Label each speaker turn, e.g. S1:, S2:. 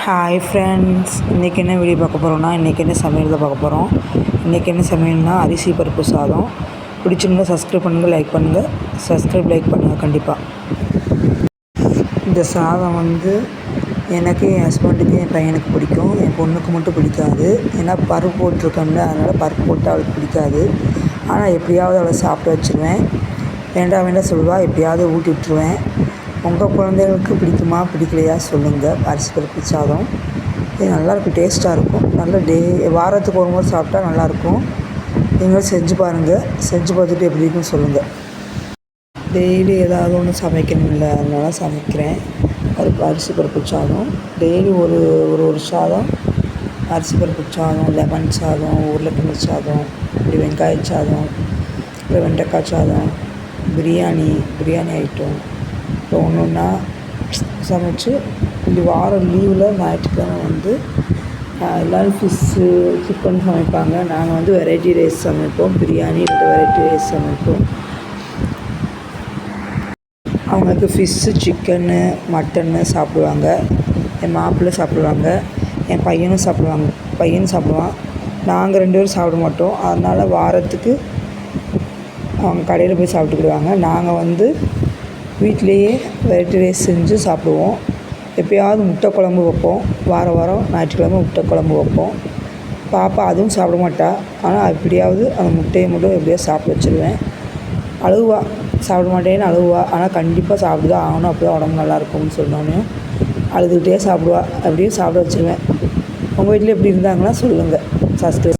S1: Hi friends, இன்றைக்கி என்ன video பார்க்க போகிறோன்னா, இன்றைக்கி என்ன சமையல் தான் பார்க்க போகிறோம். இன்றைக்கி என்ன சமையல்னால் அரிசி பருப்பு சாதம். பிடிச்சிருந்தா சப்ஸ்கிரைப் பண்ணுங்கள், லைக் பண்ணுங்கள். லைக் பண்ணுங்கள் கண்டிப்பாக. இந்த சாதம் எனக்கு, என் ஹஸ்பண்டுக்கு, என் பையனுக்கு பிடிக்கும். என் பொண்ணுக்கு மட்டும் பிடிக்காது. ஏன்னா பருப்பு போட்டிருக்கோம்ல, அதனால் பருப்பு போட்டு அவளுக்கு பிடிக்காது. ஆனால் எப்படியாவது அவளை சாப்பிட வச்சுருவேன். வேண்டாம் சொல்லுவாள், எப்படியாவது ஊட்டி விட்டுருவேன். உங்கள் குழந்தைகளுக்கு பிடிக்குமா பிடிக்கலையா சொல்லுங்கள். அரிசி பருப்பு சாதம் இது நல்லாயிருக்கும், டேஸ்ட்டாக இருக்கும். நல்ல வாரத்துக்கு ஒரு முறை சாப்பிட்டா நல்லாயிருக்கும். நீங்களும் செஞ்சு பாருங்கள். செஞ்சு பார்த்துட்டு எப்படி இருக்குன்னு சொல்லுங்கள். டெய்லி ஏதாவது ஒன்று சமைக்கணும்ல, அதனால சமைக்கிறேன். அரிசி பருப்பு சாதம் டெய்லி ஒரு சாதம். அரிசி பருப்பு சாதம், லெமன் சாதம், உருளைக்கிழங்கு சாதம், இப்படி வெங்காய சாதம், அப்புறம் வெண்டைக்காய் சாதம், பிரியாணி ஐட்டம், இப்போ ஒன்று ஒன்றா சமைச்சு இந்த வாரம் லீவில் ஞாயிற்றுக்கிழமை எல்லோரும் ஃபிஷ்ஷு, சிக்கன் சமைப்பாங்க. நாங்கள் வெரைட்டி ரைஸ் சமைப்போம். பிரியாணி, வெரைட்டி ரைஸ் சமைப்போம். அவங்களுக்கு ஃபிஷ்ஷு, சிக்கனு, மட்டன்னு சாப்பிடுவாங்க. என் மாப்பிள்ளை சாப்பிடுவாங்க, என் பையனும் சாப்பிடுவான். நாங்கள் 2 பேரும் சாப்பிட மாட்டோம். அதனால் வாரத்துக்கு அவங்க கடையில் போய் சாப்பிட்டுக்கிடுவாங்க. நாங்கள் வீட்டிலையே வெரைட்டி ரைஸ் செஞ்சு சாப்பிடுவோம். எப்போயாவது முட்டை குழம்பு வைப்போம். வாரம் ஞாயிற்றுக்கிழமை முட்டை குழம்பு வைப்போம். பாப்பா அதுவும் சாப்பிட மாட்டா. ஆனால் எப்படியாவது அந்த முட்டையை மட்டும் எப்படியாவது சாப்பிட வச்சுருவேன். அழுவா, சாப்பிட மாட்டேன்னு அழுவா. ஆனால் கண்டிப்பாக சாப்பிட்டு தான் ஆகணும், அப்போ தான் உடம்பு நல்லாயிருக்கும்னு சொன்னோன்னே அழுதுகிட்டே சாப்பிடுவா. அப்படியே சாப்பிட வச்சுருவேன். உங்கள் வீட்டில் எப்படி இருந்தாங்கன்னா சொல்லுங்கள். சப்ஸ்கிரைப்